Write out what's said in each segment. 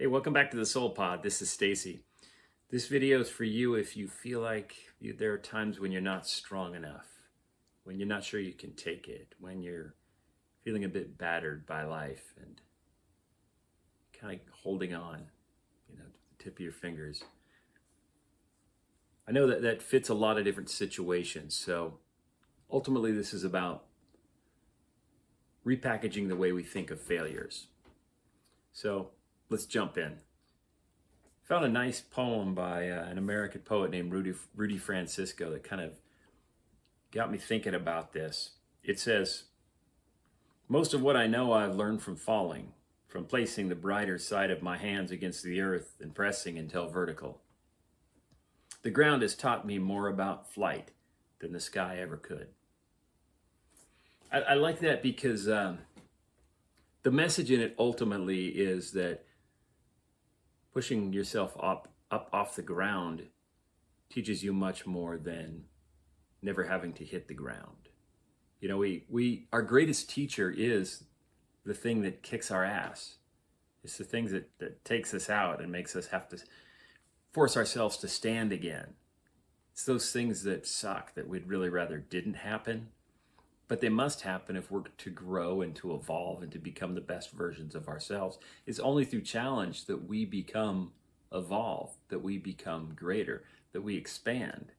Hey, welcome back to the Soul Pod. This is Stacy. This video is for you if you feel like there are times when you're not strong enough, when you're not sure you can take it, when you're feeling a bit battered by life and kind of holding on, to the tip of your fingers. I know that fits a lot of different situations. So ultimately, this is about repackaging the way we think of failures. So let's jump in. Found a nice poem by an American poet named Rudy Francisco that kind of got me thinking about this. It says, "Most of what I know I've learned from falling, from placing the brighter side of my hands against the earth and pressing until vertical. The ground has taught me more about flight than the sky ever could." I like that because the message in it ultimately is that pushing yourself up off the ground teaches you much more than never having to hit the ground. We our greatest teacher is the thing that kicks our ass. It's the things that takes us out and makes us have to force ourselves to stand again. It's those things that suck that we'd really rather didn't happen, but they must happen if we're to grow and to evolve and to become the best versions of ourselves. It's only through challenge that we become evolved, that we become greater, that we expand,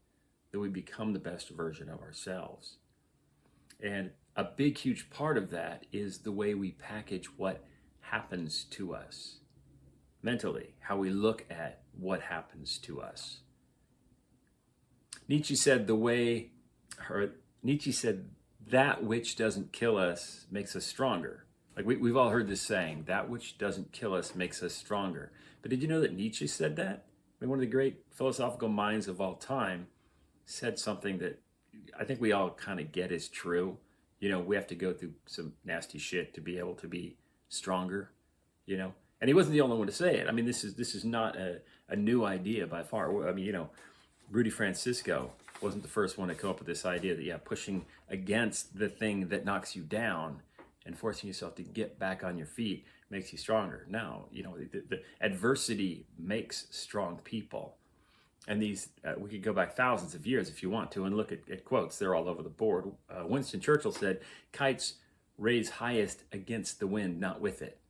that we become the best version of ourselves. And a big, huge part of that is the way we package what happens to us mentally, how we look at what happens to us. Nietzsche said that which doesn't kill us makes us stronger. Like we've all heard this saying, that which doesn't kill us makes us stronger. But did you know that Nietzsche said that? I mean, one of the great philosophical minds of all time said something that I think we all kind of get is true. We have to go through some nasty shit to be able to be stronger, And he wasn't the only one to say it. I mean, this is not a new idea by far. I mean, Rudy Francisco wasn't the first one to come up with this idea that, pushing against the thing that knocks you down and forcing yourself to get back on your feet makes you stronger. No, the adversity makes strong people. And these, we could go back thousands of years if you want to and look at quotes. They're all over the board. Winston Churchill said, "Kites raise highest against the wind, not with it."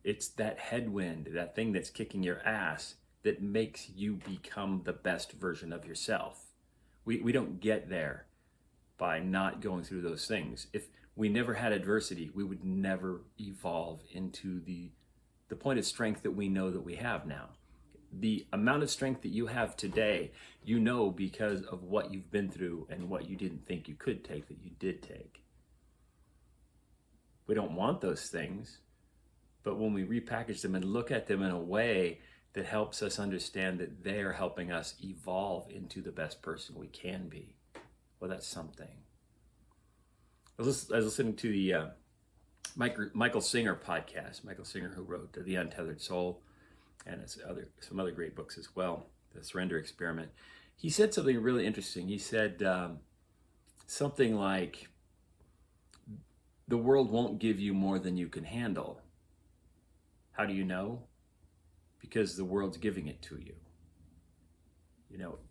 It's that headwind, that thing that's kicking your ass, that makes you become the best version of yourself. We don't get there by not going through those things. If we never had adversity, we would never evolve into the point of strength that we know that we have now. The amount of strength that you have today, because of what you've been through and what you didn't think you could take that you did take. We don't want those things, but when we repackage them and look at them in a way that helps us understand that they are helping us evolve into the best person we can be, well, that's something. I was listening to the Michael Singer podcast. Michael Singer, who wrote The Untethered Soul, and some other great books as well, The Surrender Experiment. He said something really interesting. He said something like, "The world won't give you more than you can handle." How do you know? Because the world's giving it to you.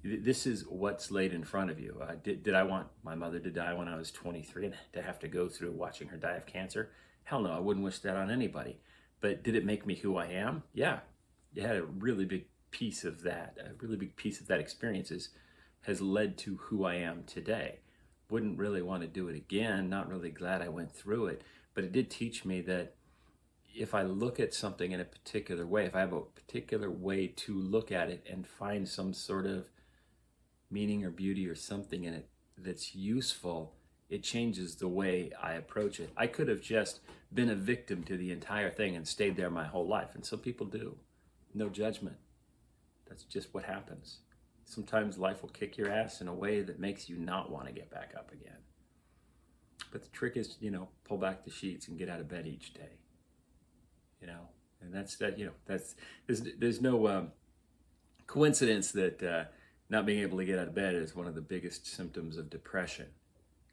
This is what's laid in front of you. Did I want my mother to die when I was 23 and to have to go through watching her die of cancer? Hell no, I wouldn't wish that on anybody. But did it make me who I am? Yeah. It had a really big piece of that. A really big piece of that experience has led to who I am today. Wouldn't really want to do it again. Not really glad I went through it. But it did teach me that if I look at something in a particular way, if I have a particular way to look at it and find some sort of meaning or beauty or something in it that's useful, it changes the way I approach it. I could have just been a victim to the entire thing and stayed there my whole life. And some people do. No judgment. That's just what happens. Sometimes life will kick your ass in a way that makes you not want to get back up again. But the trick is, pull back the sheets and get out of bed each day. And that's that. There's no coincidence that not being able to get out of bed is one of the biggest symptoms of depression.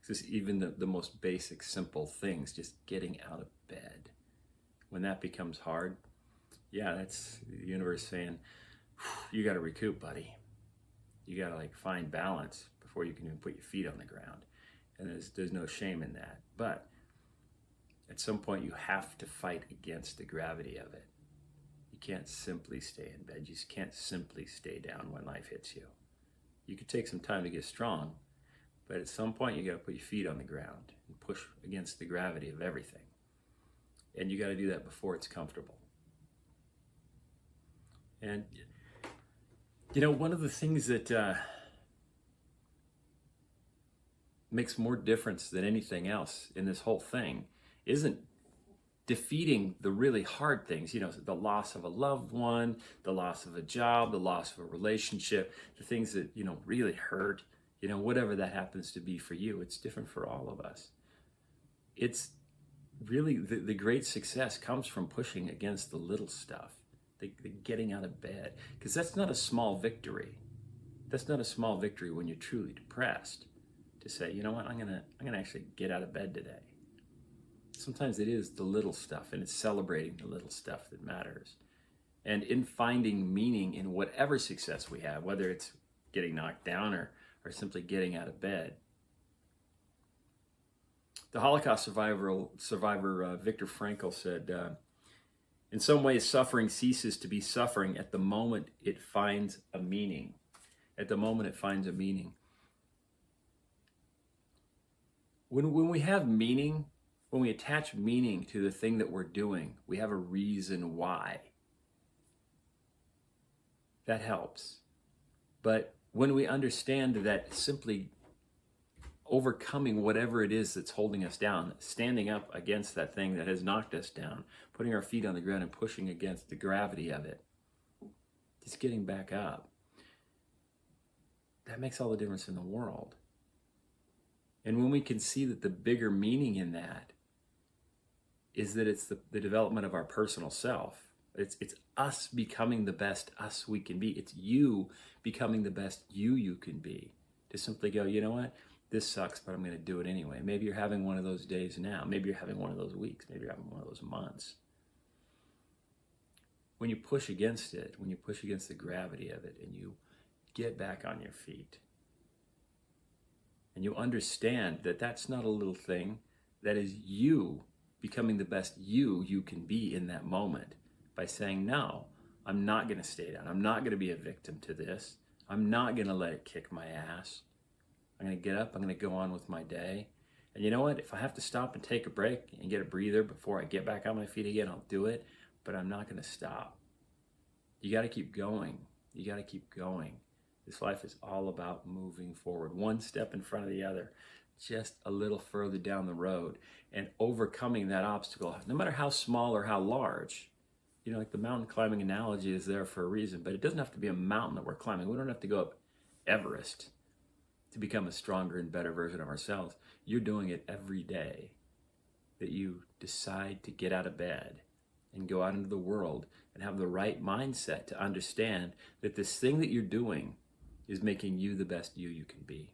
Because even the most basic, simple things, just getting out of bed, when that becomes hard, Yeah, that's the universe saying, you got to recoup, buddy. You got to like find balance before you can even put your feet on the ground. And there's no shame in that. But at some point, you have to fight against the gravity of it. You can't simply stay in bed. You just can't simply stay down when life hits you. You could take some time to get strong, but at some point, you got to put your feet on the ground and push against the gravity of everything. And you got to do that before it's comfortable. And, you know, one of the things that makes more difference than anything else in this whole thing isn't defeating the really hard things, you know, the loss of a loved one, the loss of a job, the loss of a relationship, the things that, you know, really hurt, you know, whatever that happens to be for you. It's different for all of us. It's really the great success comes from pushing against the little stuff, the getting out of bed, because that's not a small victory. That's not a small victory when you're truly depressed, to say, you know what, I'm gonna actually get out of bed today. Sometimes it is the little stuff, and it's celebrating the little stuff that matters. And in finding meaning in whatever success we have, whether it's getting knocked down or simply getting out of bed. The Holocaust survivor Viktor Frankl said, in some ways, suffering ceases to be suffering at the moment it finds a meaning. At the moment it finds a meaning. When we have meaning, when we attach meaning to the thing that we're doing, we have a reason why. That helps. But when we understand that simply overcoming whatever it is that's holding us down, standing up against that thing that has knocked us down, putting our feet on the ground and pushing against the gravity of it, just getting back up, that makes all the difference in the world. And when we can see that the bigger meaning in that is that it's the development of our personal self. It's us becoming the best us we can be. It's you becoming the best you can be. To simply go, you know what? This sucks, but I'm going to do it anyway. Maybe you're having one of those days now. Maybe you're having one of those weeks. Maybe you're having one of those months. When you push against it, when you push against the gravity of it, and you get back on your feet, and you understand that that's not a little thing, that is you becoming the best you can be in that moment by saying, no, I'm not going to stay down. I'm not going to be a victim to this. I'm not going to let it kick my ass. I'm going to get up. I'm going to go on with my day. And you know what? If I have to stop and take a break and get a breather before I get back on my feet again, I'll do it. But I'm not going to stop. You got to keep going. You got to keep going. This life is all about moving forward, one step in front of the other, just a little further down the road, and overcoming that obstacle, no matter how small or how large. You know, like the mountain climbing analogy is there for a reason, but it doesn't have to be a mountain that we're climbing. We don't have to go up Everest to become a stronger and better version of ourselves. You're doing it every day that you decide to get out of bed and go out into the world and have the right mindset to understand that this thing that you're doing is making you the best you can be.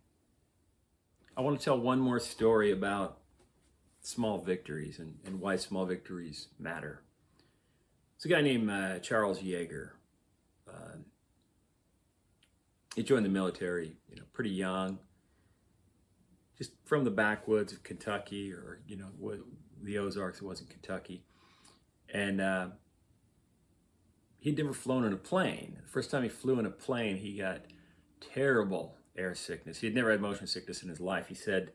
I want to tell one more story about small victories and why small victories matter. It's a guy named Charles Yeager. He joined the military, you know, pretty young, just from the backwoods of Kentucky, or, you know, the Ozarks. It wasn't Kentucky. And he'd never flown in a plane. The first time he flew in a plane, he got terrible air sickness. He had never had motion sickness in his life. He said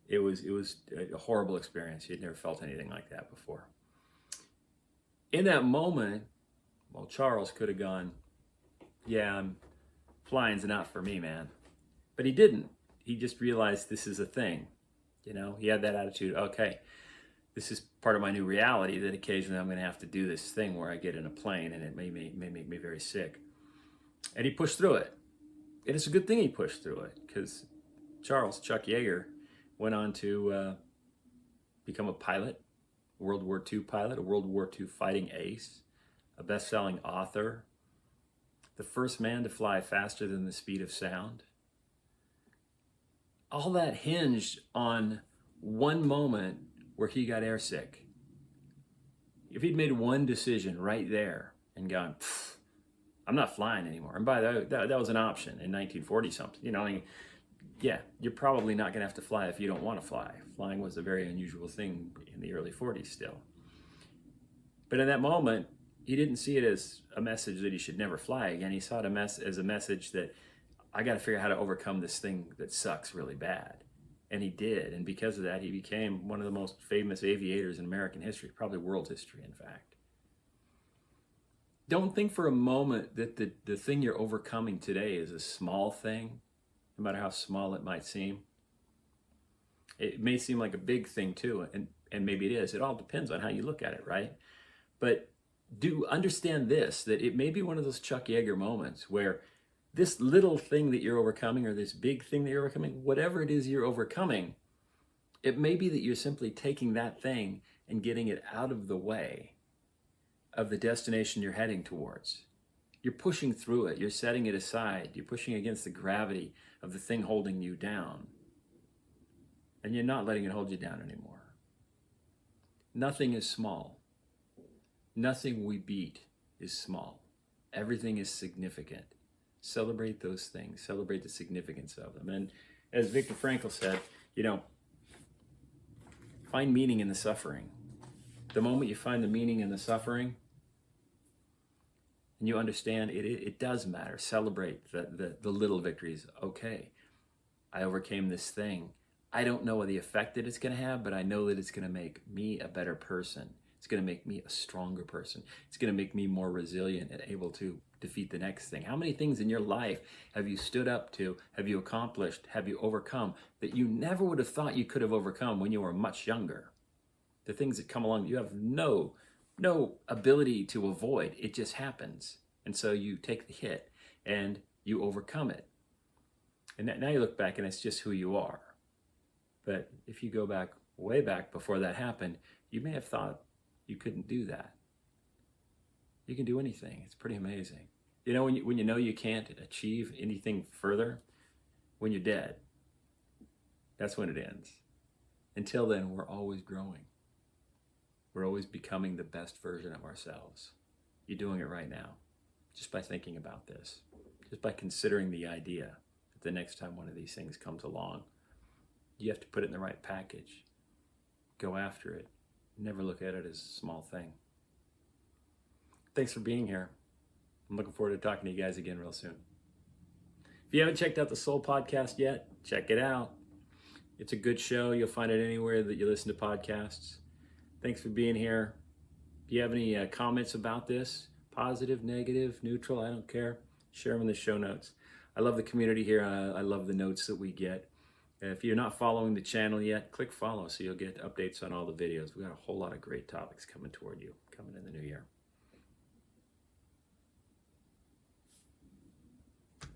it was a horrible experience. He had never felt anything like that before. In that moment, well, Charles could have gone, yeah, flying's not for me, man. But he didn't. He just realized this is a thing. You know, he had that attitude, okay, this is part of my new reality, that occasionally I'm going to have to do this thing where I get in a plane and it may make me very sick. And he pushed through it. And it's a good thing he pushed through it, because Chuck Yeager, went on to become a pilot, a World War II pilot, a World War II fighting ace, a best-selling author, the first man to fly faster than the speed of sound. All that hinged on one moment where he got airsick. If he'd made one decision right there and gone, I'm not flying anymore. And by the way, that was an option in 1940 something. You know, I mean, yeah, you're probably not going to have to fly if you don't want to fly. Flying was a very unusual thing in the early 40s still. But in that moment, he didn't see it as a message that he should never fly again. He saw it as a message that I got to figure out how to overcome this thing that sucks really bad. And he did. And because of that, he became one of the most famous aviators in American history, probably world history, in fact. Don't think for a moment that the thing you're overcoming today is a small thing, no matter how small it might seem. It may seem like a big thing too, and maybe it is. It all depends on how you look at it, right? But do understand this, that it may be one of those Chuck Yeager moments where this little thing that you're overcoming, or this big thing that you're overcoming, whatever it is you're overcoming, it may be that you're simply taking that thing and getting it out of the way of the destination you're heading towards. You're pushing through it. You're setting it aside. You're pushing against the gravity of the thing holding you down. And you're not letting it hold you down anymore. Nothing is small. Nothing we beat is small. Everything is significant. Celebrate those things. Celebrate the significance of them. And as Viktor Frankl said, find meaning in the suffering. The moment you find the meaning in the suffering, and you understand it does matter. Celebrate the little victories. Okay, I overcame this thing. I don't know what the effect that it's going to have, but I know that it's going to make me a better person. It's going to make me a stronger person. It's going to make me more resilient and able to defeat the next thing. How many things in your life have you stood up to, have you accomplished, have you overcome that you never would have thought you could have overcome when you were much younger? The things that come along, you have no ability to avoid. It just happens. And so you take the hit and you overcome it. And now you look back and it's just who you are. But if you go back, way back before that happened, you may have thought you couldn't do that. You can do anything. It's pretty amazing. When you know you can't achieve anything further, when you're dead, that's when it ends. Until then, we're always growing. We're always becoming the best version of ourselves. You're doing it right now, just by thinking about this, just by considering the idea that the next time one of these things comes along, you have to put it in the right package. Go after it. Never look at it as a small thing. Thanks for being here. I'm looking forward to talking to you guys again real soon. If you haven't checked out the Soul Podcast yet, check it out. It's a good show. You'll find it anywhere that you listen to podcasts. Thanks for being here. If you have any comments about this, positive, negative, neutral, I don't care, share them in the show notes. I love the community here. I love the notes that we get. If you're not following the channel yet, click follow so you'll get updates on all the videos. We got a whole lot of great topics coming toward you, coming in the new year.